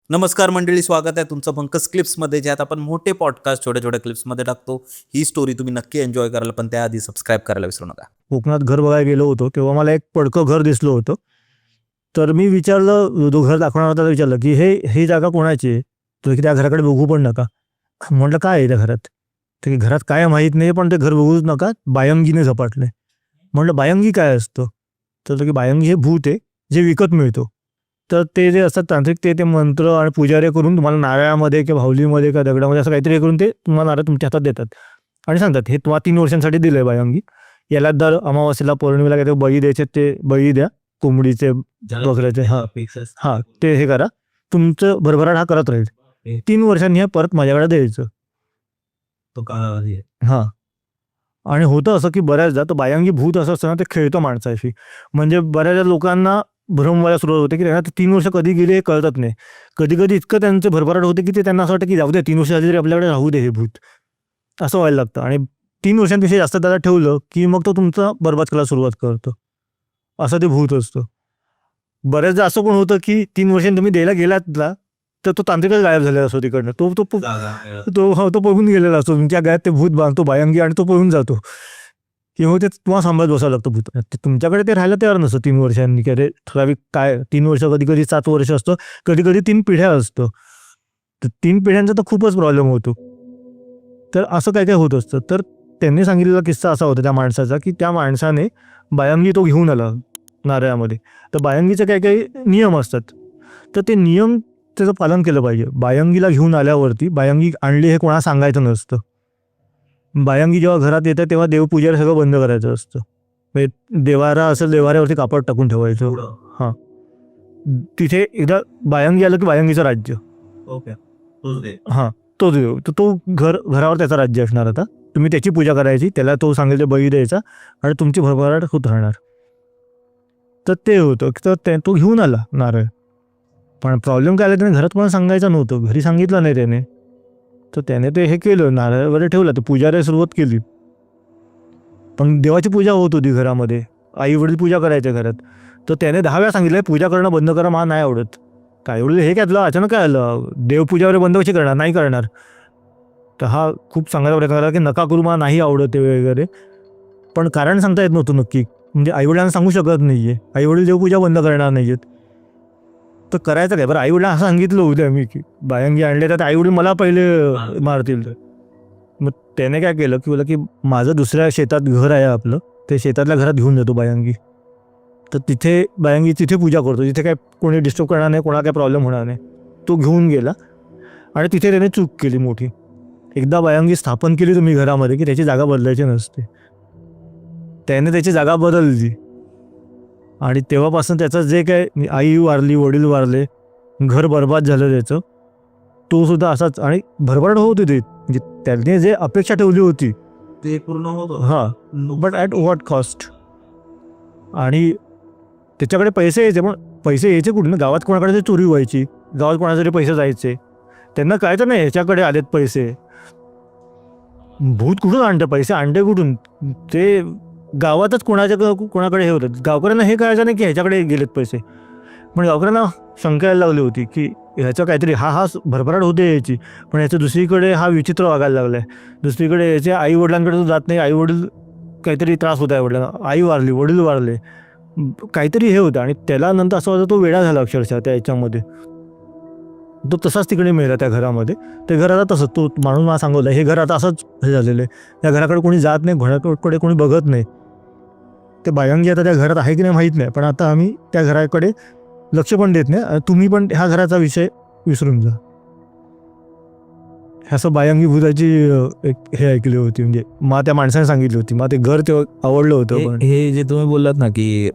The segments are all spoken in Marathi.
नमस्कार मंडळी, स्वागत आहे तुमचं पंकज क्लिप्समध्ये, ज्यात आपण मोठे पॉडकास्ट छोट्या छोट्या क्लिप्समध्ये टाकतो. ही स्टोरी तुम्ही नक्की एन्जॉय कराल, पण त्याआधी सबस्क्राईब करायला विसरू नका. कोकणात घर बघायला गेलो होतो तेव्हा मला एक पडकं घर दिसलं होतं. तर मी विचारलं, जो घर दाखवणार होता विचारलं की ही जागा कोणाची आहे? तर की त्या घराकडे बघू पण नका. म्हटलं काय आहे त्या घरात? तर की घरात काय माहीत नाही, पण ते घर बघूच नका, बायंगीने झपाटले. म्हटलं बायंगी काय असतं? तर की बायंगी हे भूत आहे जे विकत मिळतो. तर ते जे असतात तांत्रिक, ते मंत्र आणि पुजारे करून तुम्हाला नारळामध्ये किंवा भावलीमध्ये किंवा दगडामध्ये असं काहीतरी करून ते तुम्हाला नारळ तुमच्या हातात देतात आणि सांगतात हे तुम्हाला 3 वर्षांसाठी दिलं आहे बायंगी. याला दर अमावास्येला पौर्णिमेला काहीतरी बळी द्यायचे, ते बळी द्या कोंबडीचे बकऱ्याचे. हां ते हे करा, तुमचं भरभराट हा करत राहील. 3 वर्षांनी हे परत माझ्याकडे द्यायचं. हां. आणि होतं असं की बऱ्याचदा तो बायंगी भूत असं असतं ना, ते खेळतो माणसाशी. म्हणजे बऱ्याचदा लोकांना भ्रम व्हायला सुरुवात होते की त्यांना 3 वर्ष कधी गेले हे कळतच नाही. कधी कधी इतकं त्यांचं भरभराट होते की ते त्यांना असं वाटतं की जाऊ दे, 3 वर्ष झाली तरी आपल्याकडे राहू दे हे भूत, असं व्हायला लागतं. आणि 3 वर्षांपेक्षा जास्त त्याला ठेवलं की मग तो तुमचा बरबाद करायला सुरुवात करतो. असं ते भूत असतं. बऱ्याचदा असं पण होतं की 3 वर्षांनी तुम्ही द्यायला गेलात ना, तर तो तांत्रिकच गायब झालेला असतो तिकडनं. तो तो तो तो पळून गेलेला असतो. तुमच्या गळ्यात ते भूत बांधतो बायंगी आणि तो पळून जातो. किंवा ते तुम्हाला सांभाळत बसावं लागतं भूत. ते तुमच्याकडे ते राहायला तयार नसतं 3 वर्षांनी. की अरे ठराविक काय 3 वर्ष, कधी कधी 7 वर्ष असतं, कधी कधी 3 पिढ्या असतं. तर 3 पिढ्यांचा तर खूपच प्रॉब्लेम होतो. तर असं काय काय होत असतं. तर त्यांनी सांगितलेला किस्सा असा होता त्या माणसाचा की त्या माणसाने बायंगी तो घेऊन आला नारळामध्ये. तर बायंगीचे काही काही नियम असतात. तर ते नियम त्याचं पालन केलं पाहिजे. बायंगीला घेऊन आल्यावरती बायंगी आणली हे कोणाला सांगायचं नसतं. बायंगी जेव्हा घरात येतं तेव्हा देवपूजेला सगळं बंद करायचं असतं. म्हणजे देवारा असेल, देवाऱ्यावरती कापड टाकून ठेवायचं. हां. तिथे एकदा बायंगी आलं की बायंगीचं राज्य. ओके. हां. तो देव, तर तो घरावर त्याचं राज्य असणार. आता तुम्ही त्याची पूजा करायची, त्याला तो सांगेल ते बळी द्यायचा आणि तुमची भरभराट होत राहणार. तर ते होतं. तर तो घेऊन आला नारळ. पण प्रॉब्लेम काय आला, त्याने घरात कोणाला सांगायचं नव्हतं. घरी सांगितलं नाही त्याने. तर त्याने ते हे केलं, नारळ वगैरे ठेवला, तर पूजाला सुरुवात केली. पण देवाची पूजा होत होती घरामध्ये, आई वडील पूजा करायच्या घरात. तर त्याने 10 वेळा सांगितलं पूजा करणं बंद करा, मला नाही आवडत. काय वडील हे काय तुला अचानक काय आलं, देवपूजा वगैरे बंद कशी करणार? नाही करणार. तर हा खूप चांगला प्रकार आला की नका करू, मला नाही आवडत ते वगैरे. पण कारण सांगता येत नव्हतं नक्की. म्हणजे आईवडिलांना सांगू शकत नाही आहे, आईवडील देवपूजा बंद करणार नाही आहेत. तर करायचं काय? बरं आईवडिलांना असं सांगितलं उद्या मी की बायंगी आणले, तर आईवडील मला पहिले मारतील. तर मग त्याने काय केलं की बोला की माझं दुसऱ्या शेतात घर आहे आपलं, ते शेतातल्या घरात घेऊन जातो बायंगी. तर तिथे बायंगी तिथे पूजा करतो, तिथे काय कोणी डिस्टर्ब करणार नाही, कोणाला काय प्रॉब्लेम होणार नाही. तो घेऊन गेला आणि तिथे त्याने चूक केली मोठी. एकदा बायंगी स्थापन केली तुम्ही घरामध्ये की त्याची जागा बदलायची नसते. त्याने त्याची जागा बदलली आणि तेव्हापासून त्याचं जे काय, आई वारली, वडील वारले, घर बरबाद झालं त्याचं, तो सुद्धा असाच. आणि भरभराट होत होती, म्हणजे त्याने जे अपेक्षा ठेवली होती ते पूर्ण होतं. हां, बट ॲट व्हॉट कॉस्ट. आणि त्याच्याकडे पैसे यायचे, पण पैसे यायचे कुठून? गावात कोणाकडे तरी चोरी व्हायची, गावात कोणाचे तरी पैसे जायचे. त्यांना कळतं नाही ह्याच्याकडे आलेत पैसे. भूत कुठून आणतं पैसे, आणते कुठून? ते गावातच कोणाकडे हे होतं. गावकऱ्यांना हे कळायचं नाही की ह्याच्याकडे गेलेत पैसे. पण गावकऱ्यांना शंका यायला लागली होती की ह्याचं काहीतरी, हा भरभराट होते याची, पण ह्याचं दुसरीकडे हा विचित्र वागायला लागला आहे. दुसरीकडे याच्या आई वडिलांकडे तो जात नाही, आई वडील काहीतरी त्रास होता, आई वडिलांना, आई वारली, वडील वारले, काहीतरी हे होतं. आणि त्याला नंतर असं होतं तो वेडा झाला अक्षरशः त्या याच्यामध्ये. तो तसाच तिकडे मिळाला त्या घरामध्ये. ते घर आता तसं, तो माणूस मला सांगवलं हे घर आता असंच हे झालेलं आहे. त्या घराकडे कोणी जात नाही, घराकडे कोणी बघत नाही. ते बायंगी आता त्या घरात आहे की नाही माहीत नाही, पण आता आम्ही त्या घराकडे लक्ष पण देत नाही. तुम्ही पण ह्या घराचा विषय विसरून जा. असं बायंगी भूताची एक हे ऐकली होती, म्हणजे मला त्या माणसाने सांगितली होती. मला ते घर तेव्हा आवडलं होतं. पण हे जे तुम्ही बोललात ना की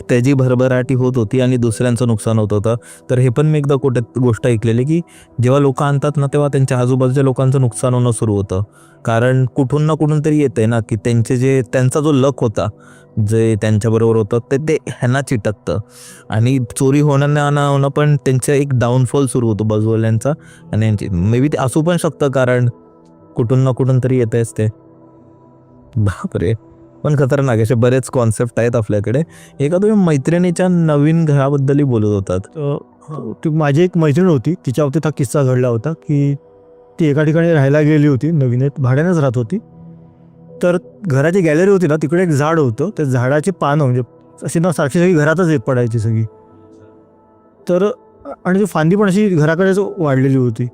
त्याची भरभराटी होत होती आणि दुसऱ्यांचं नुकसान होत होतं, तर हे पण मी एकदा कुठे गोष्ट ऐकलेली की जेव्हा लोक आणतात ना, तेव्हा त्यांच्या आजूबाजूच्या लोकांचं नुकसान होणं सुरू होतं. कारण कुठून ना कुठून तरी येतंय ना की त्यांचा जो लक होता, जे त्यांच्याबरोबर होतं, ते ह्यांना चिटकतं आणि चोरी होणं पण त्यांचं एक डाऊनफॉल सुरू होतो बाजूवाल्यांचा. आणि यांची मे बी ते असू पण शकतं, कारण कुठून ना कुठून तरी येतंयच ते. बापरे. पण खतरनाक असे बरेच कॉन्सेप्ट आहेत आपल्याकडे. एका तुम्ही मैत्रिणीच्या नवीन घराबद्दलही बोलत होतात. ती माझी एक मैत्रीण होती, तिच्या बाबतीत हा किस्सा घडला होता की ती एका ठिकाणी राहायला गेली होती, नवीन भाड्यानेच राहत होती. तर घराची गॅलरी होती ना, तिकडे एक झाड होतं. त्या झाडाची पानं म्हणजे अशी ना सारखी सगळी घरातच येत पडायची सगळी. तर आणि ती फांदी पण अशी घराकडेच वाढलेली होती.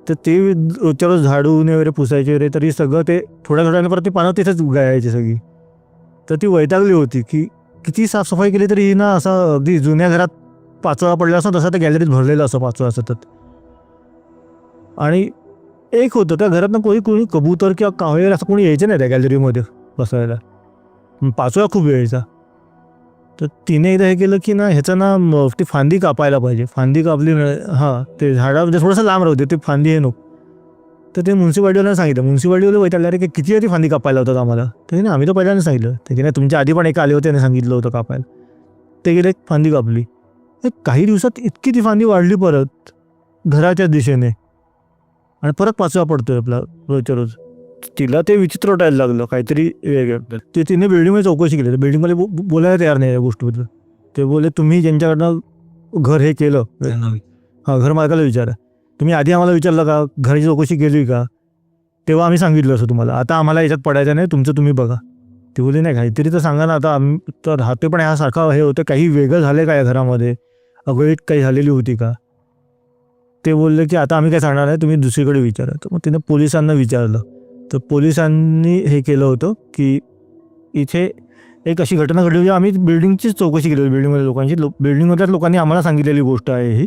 तर ते रोजच्या रोज झाडून वगैरे पुसायचे वगैरे, तरी सगळं ते थोड्या थोड्याने परत ती पानं तिथेच गाळायची सगळी. तर ती वैतागली होती की किती साफसफाई केली तरी ना असा अगदी जुन्या घरात पाचोळा पडला असं तसा त्या गॅलरीत भरलेला असं पाचोळा सतत. आणि एक होतं त्या घरात ना कोणी कबूतर किंवा कावळे असं कोणी यायचं नाही त्या गॅलरीमध्ये बसायला. पाचोळा खूप यायचा. तर तिने एकदा हे केलं की ना ह्याचं ना ती फांदी कापायला पाहिजे. फांदी कापली हां, ते झाडा म्हणजे थोडंसं लांब राहते ते फांदी हे नको. तर ते म्युन्सिपाल्टीवाल्यानं सांगितलं. म्युन्सिपाल्टीवाले वैतागले, अरे किती ती फांदी कापायला होतात आम्हाला. तर आम्ही तर पहिल्यांदा सांगितलं. ते नाही तुमच्या आधी पण एक आले होते आणि सांगितलं होतं कापायला. ते गेले फांदी कापली. काही दिवसात इतकी ती फांदी वाढली परत घराच्या दिशेने आणि परत पाचवा पडतोय आपला रोजच्या रोज. तिला ते विचित्र वाटायला लागलं, काहीतरी वेगळं. ते तिने बिल्डिंगमध्ये चौकशी केली. तर बिल्डिंगमध्ये बोलायला तयार नाही या गोष्टीबद्दल. ते बोलले तुम्ही ज्यांच्याकडनं घर हे केलं, हां, घर मालकाला विचारा. तुम्ही आधी आम्हाला विचारलं का, घराची चौकशी केली का, तेव्हा आम्ही सांगितलं असं तुम्हाला. आता आम्हाला याच्यात पडायचं नाही, तुमचं तुम्ही बघा. ते बोलले नाही काहीतरी तर सांगा ना, आता आम्ही तर राहते पण ह्यासारखं हे होतं, काही वेगळं झालं का या घरामध्ये, अगळीत काही झालेली होती का. ते बोलले की आता आम्ही काय सांगणार नाही, तुम्ही दुसरीकडे विचारा. तर मग तिने पोलिसांना विचारलं. तर पोलिसांनी हे केलं होतं की इथे एक अशी घटना घडली होती. आम्ही बिल्डिंगचीच चौकशी केली होती, बिल्डिंगमधल्या लोकांची. बिल्डिंगमधल्याच लोकांनी आम्हाला सांगितलेली गोष्ट आहे ही,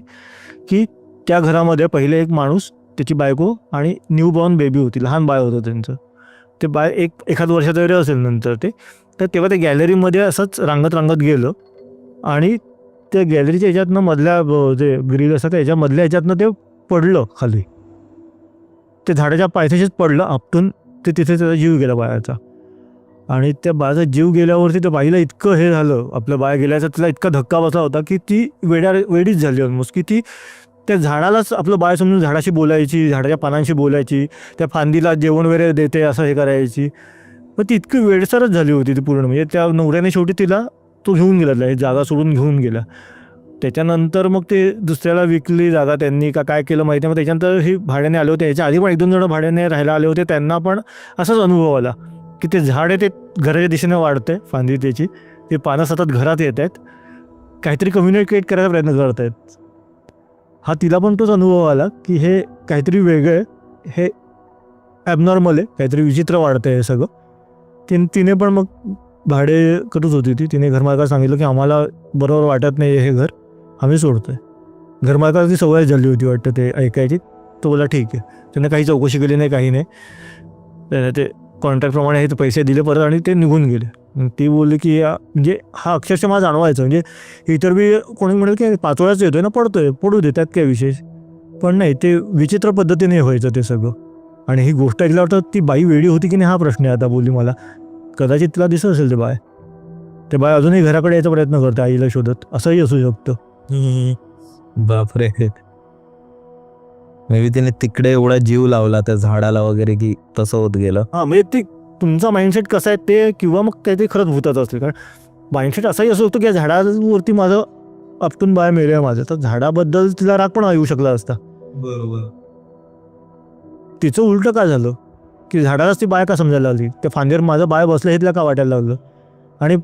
की त्या घरामध्ये पहिले एक माणूस, त्याची बायको आणि न्यूबॉर्न बेबी होती, लहान बाळ होतं त्यांचं. ते बाळ एखाद वर्षाचं वगैरे असेल नंतर ते. तर तेव्हा ते गॅलरीमध्ये असंच रांगत गेलं आणि त्या गॅलरीच्या ह्याच्यातनं मधल्या जे ग्रिल असतात त्याच्यामधल्या ह्याच्यातनं ते पडलं खाली. ते झाडाच्या पायथ्याशीच पडलं आपटून. ते तिथे त्याचा जीव गेला बाळाचा. आणि त्या बाळाचा जीव गेल्यावरती त्या बाईला इतकं हे झालं, आपलं बाळ गेल्याचा तिला इतका धक्का बसला होता की ती वेडीच झाली ऑलमोस्ट. की ती त्या झाडालाच आपलं बाळ समजून झाडाशी बोलायची, झाडाच्या पानांशी बोलायची, त्या फांदीला जेवण वगैरे देते असं हे करायची. पण ती इतकी वेडसरच झाली होती ती पूर्ण. म्हणजे त्या नवऱ्याने शेवटी तिला तो घेऊन गेला, हे जागा सोडून घेऊन गेला. त्याच्यानंतर मग ते दुसऱ्याला विकली जागा त्यांनी का काय केलं माहिती. मग त्याच्यानंतर हे भाड्याने आले होते. याच्या आधी पण 1-2 जण भाड्याने राहायला आले होते. त्यांना पण असाच अनुभव आला की ते झाड आहे ते घराच्या दिशेने वाढतंय, फांदी त्याची, ते पानं सतत घरात येत आहेत, काहीतरी कम्युनिकेट करायचा प्रयत्न करत आहेत. हा तिला पण तोच अनुभव आला की हे काहीतरी वेगळं आहे, हे ॲबनॉर्मल आहे, काहीतरी विचित्र वाढतं आहे हे सगळं. तिने पण मग भाडे करत होती ती. तिने घरमालकाला सांगितलं की आम्हाला बरोबर वाटत नाही हे घर, आम्ही सोडतोय. घरमालकाला ती सवय झाली होती वाटतं ते ऐकायची. तो बोला ठीक आहे. त्याने काही चौकशी केली नाही, काही नाही. त्याने ते कॉन्ट्रॅक्टप्रमाणे हे पैसे दिले परत आणि ते निघून गेले. ती बोलली की म्हणजे हा अक्षरशः मला जाणवायचं. म्हणजे इतर बी कोणी म्हणेल की पाचोळ्याच येतोय ना, पडतोय, पडू दे, त्यात काय विशेष. पण नाही, ते विचित्र पद्धतीने व्हायचं ते सगळं. आणि ही गोष्ट ऐकल्यावर तर ती बाई वेडी होती की नाही हा प्रश्न आहे आता. बोलली मला कदाचित तिला दिसत असेल ते बाय अजूनही घराकडे यायचा प्रयत्न करते आईला शोधत, असंही असू शकतं. बापरे. मे बी तिने तिकडे एवढा जीव लावला त्या झाडाला वगैरे की तसं होत गेलं. हां, म्हणजे ते तुमचा माइंडसेट कसा आहे ते, किंवा मग ते खरंच भूताचं असते. कारण माइंडसेट असाही असू शकतो की या झाडावरती माझं आपटून बाय मेलं आहे माझं, तर झाडाबद्दल तिला राग पण येऊ शकला असता. बरोबर. तिचं उलटं काय झालं की झाडालाच ती बाय का समजायला लागली, त्या फांदीवर माझं बाय बसलं हे तिला का वाटायला लागलं. आणि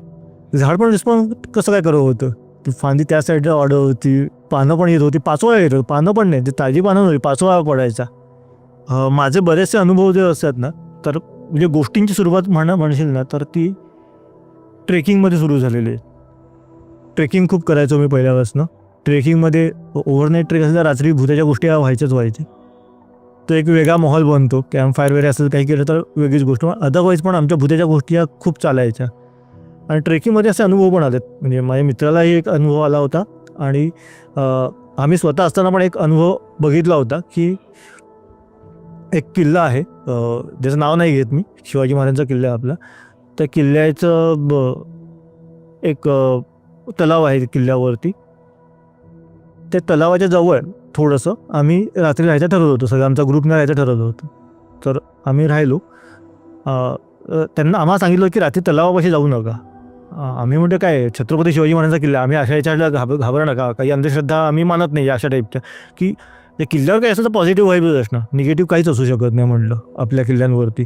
झाड पण रिस्पॉन्स कसं काय करत होतं. ती फांदी त्या साईडला वाढत होती, पानं पण येत होती, पाचोळा येत होती, पानं पण नाही, ती ताजी पानं नव्हती, पाचोळा पडायचा. माझे बरेचसे अनुभव जे असतात ना, तर म्हणजे गोष्टींची सुरुवात म्हणशील ना, तर ती ट्रेकिंगमध्ये सुरू झालेली आहे. ट्रेकिंग खूप करायचो मी पहिल्यापासून. ट्रेकिंगमध्ये ओव्हरनाईट ट्रेक असेल तर रात्री भूताच्या गोष्टी व्हायच्या. तो एक वेगळा माहोल बनतो. कॅम्प फायर वगैरे असेल काही केलं तर वेगळीच गोष्ट. अदरवाईज पण आमच्या भूताच्या गोष्टी या खूप चालायच्या. आणि ट्रेकिंगमध्ये असे अनुभव पण आलेत. म्हणजे माझ्या मित्रालाही एक अनुभव आला होता. आणि आम्ही स्वतः असताना पण एक अनुभव बघितला होता की एक किल्ला आहे, ज्याचं नाव नाही घेत मी, शिवाजी महाराजांचा किल्ला आहे आपला. त्या किल्ल्याचं एक तलाव आहे किल्ल्यावरती. त्या तलावाच्या जवळ थोडंसं आम्ही रात्री राहायचं ठरवलं होतं. सगळं आमचा ग्रुपने राहायचं ठरवलं होतं. तर आम्ही राहिलो. त्यांना आम्हाला सांगितलं की रात्री तलावापाशी जाऊ नका. आम्ही म्हणतो काय छत्रपती शिवाजी महाराजांचा किल्ला, आम्ही अशा याच्याला घाबरू नका, काही अंधश्रद्धा आम्ही मानत नाही अशा टाईपच्या, की त्या किल्ल्यावर काही असं तर पॉझिटिव्ह व्हाईबच असणार, निगेटिव्ह काहीच असू शकत नाही म्हणलं आपल्या किल्ल्यांवरती.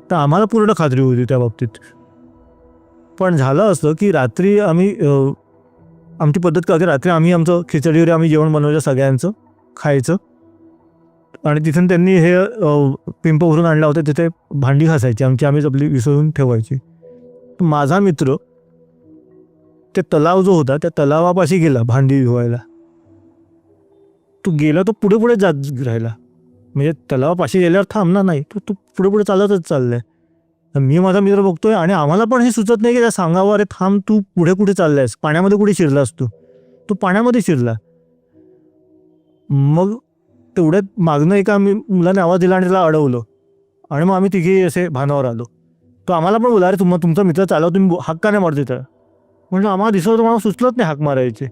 तर आम्हाला पूर्ण खात्री होती त्या बाबतीत. पण झालं असं की रात्री आम्ही आमची पद्धत काय होती, रात्री आम्ही आमचं खिचडीवर आम्ही जेवण बनवायचं सगळ्यांचं खायचं, आणि तिथून त्यांनी हे पिंप भरून आणला होता, तिथे भांडी घासायची आम्हीच आपली विसरून ठेवायची. माझा मित्र ते तलाव जो होता त्या तलावापाशी गेला भांडी धुवायला. तो गेला, तो पुढे पुढे जात राहिला, म्हणजे तलावापाशी गेल्यावर थांबणार नाही, तो पुढे पुढे चालतच चाललाय. मी माझा मित्र बघतोय आणि आम्हाला पण हे सुचत नाही की त्या सांगावं अरे थांब, तू पुढे कुठे चाललायस, पाण्यामध्ये कुठे शिरलास तू पाण्यामध्ये शिरला. मग तेवढ्यात मागणं एका मुलाने आवाज दिला आणि त्याला अडवलं, आणि मग आम्ही तिघे असे भानावर आलो. तो आम्हाला पण बोला अरे तुमचा मित्र चालव, तुम्ही हाक का नाही मारत तिथं. म्हणजे आम्हाला दिसलं होतं, मला सुचलंच नाही हाक मारायचे.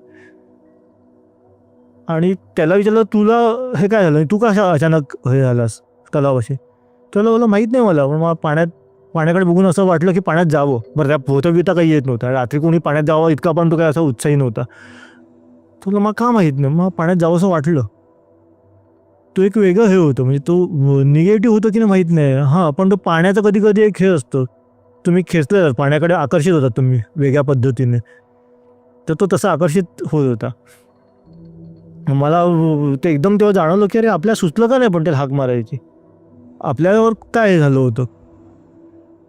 आणि त्याला विचारलं तुला हे काय झालं, तू का अचानक हे झालास तलावाशी. त्याला बोला माहीत नाही मला, पण मला पाण्याकडे बघून असं वाटलं की पाण्यात जावं. बरं त्या पोहता बिता काही येत नव्हता, रात्री कोणी पाण्यात जावं इतका पण तो काय असा उत्साही नव्हता. तुला मग का माहीत नाही, मग पाण्यात जावं असं वाटलं. तो एक वेगळं हे होतं, म्हणजे तो निगेटिव्ह होतं की नाही माहीत नाही. हां, पण तो पाण्याचा कधी कधी एक खेळ असतो, तुम्ही खेचले जातात पाण्याकडे, आकर्षित होतात तुम्ही वेगळ्या पद्धतीने. तर तो तसा आकर्षित होत होता. मला ते एकदम तेव्हा जाणवलं की अरे आपल्याला सुचलं का नाही पण त्याला हाक मारायची, आपल्यावर काय झालं होतं.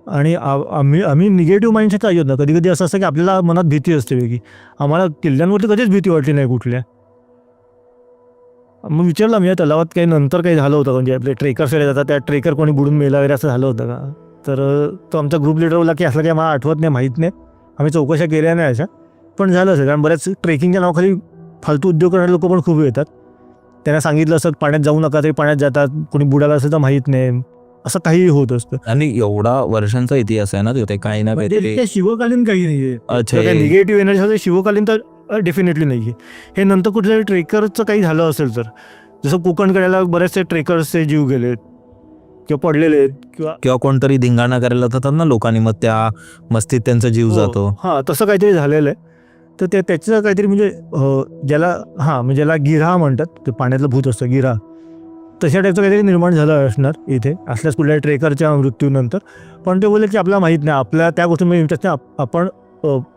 आणि आम्ही निगेटिव्ह माइंडसेट काही होत ना, कधी कधी असं असतं की आपल्याला मनात भीती असते वेगळी. आम्हाला किल्ल्यांवरती कधीच भीती वाटली नाही कुठल्या. मग विचारलं मी या तलावात काही नंतर काही झालं होतं, म्हणजे आपले ट्रेकर्स वगैरे जातात, त्या ट्रेकर कोणी बुडून मेला वगैरे असं झालं होतं का. तर तो आमचा ग्रुप लिडर बोला की असलं काही मला आठवत नाही, माहीत नाही, आम्ही चौकशा केल्या नाही अशा. पण झालं असेल, कारण बऱ्याच ट्रेकिंगच्या नावाखाली फालतू उद्योग करणारे लोक पण खूप येतात. त्यांना सांगितलं असतं पाण्यात जाऊ नका, तरी पाण्यात जातात, कोणी बुडाला असेल तर माहीत नाही, असं काही होत असतं. आणि एवढा वर्षांचा इतिहास आहे ना तिथे, काही ना काहीतरी. ते शिवकालीन काही नाही आहे. अच्छा, निगेटिव्ह एनर्जी शिवकालीन तर डेफिनेटली नाही आहे. हे नंतर कुठल्या ट्रेकरचं काही झालं असेल तर, जसं कोकणकड्याला बरेचसे ट्रेकर्सचे जीव गेलेत किंवा पडलेले आहेत, किंवा कोणतरी धिंगाणा करायला जातात ना लोकांनी, मग त्या मस्तीत त्यांचा जीव जातो. हां, तसं काहीतरी झालेलं आहे. तर त्याचं काहीतरी म्हणजे ज्याला गिऱ्हा म्हणतात, ते पाण्यातलं भूत असतं गिऱ्हा, तशा टाईपचं काहीतरी निर्माण झालं असणार इथे असल्यास कुठल्या ट्रेकरच्या मृत्यूनंतर. पण ते बोलले की आपल्याला माहीत नाही, आपल्या त्या गोष्टींमध्ये इंटरेस्ट नाही, आपण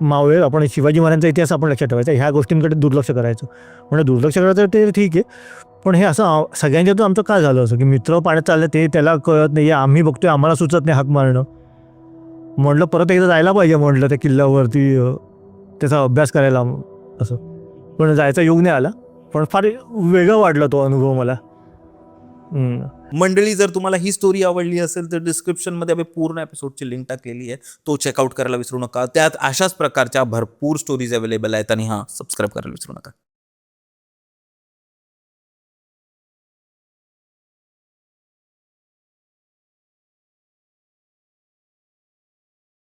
मावळे, आपण शिवाजी महाराजांचा इतिहास आपण लक्षात ठेवायचा, ह्या गोष्टींकडे दुर्लक्ष करायचं. म्हणजे दुर्लक्ष करायचं ते ठीक आहे, पण हे असं सगळ्यांच्यातून आमचं काय झालं असं की मित्र पाण्यात चाललं ते त्याला कळत नाही, आम्ही बघतोय आम्हाला सुचत नाही हाक मारणं. म्हटलं परत एकदा जायला पाहिजे म्हटलं त्या किल्ल्यावरती त्याचा अभ्यास करायला असं, पण जायचा योग नाही आला. पण फार वेगळं वाटलं तो अनुभव मला. मंडळी, जर तुम्हाला ही स्टोरी आवडली असेल तर डिस्क्रिप्शनमध्ये आम्ही पूर्ण एपिसोडची लिंक टाकलेली आहे, तो चेकआउट करायला विसरू नका. त्यात अशाच प्रकारच्या भरपूर स्टोरीज अवेलेबल आहेत, आणि सबस्क्राईब करायला विसरू नका.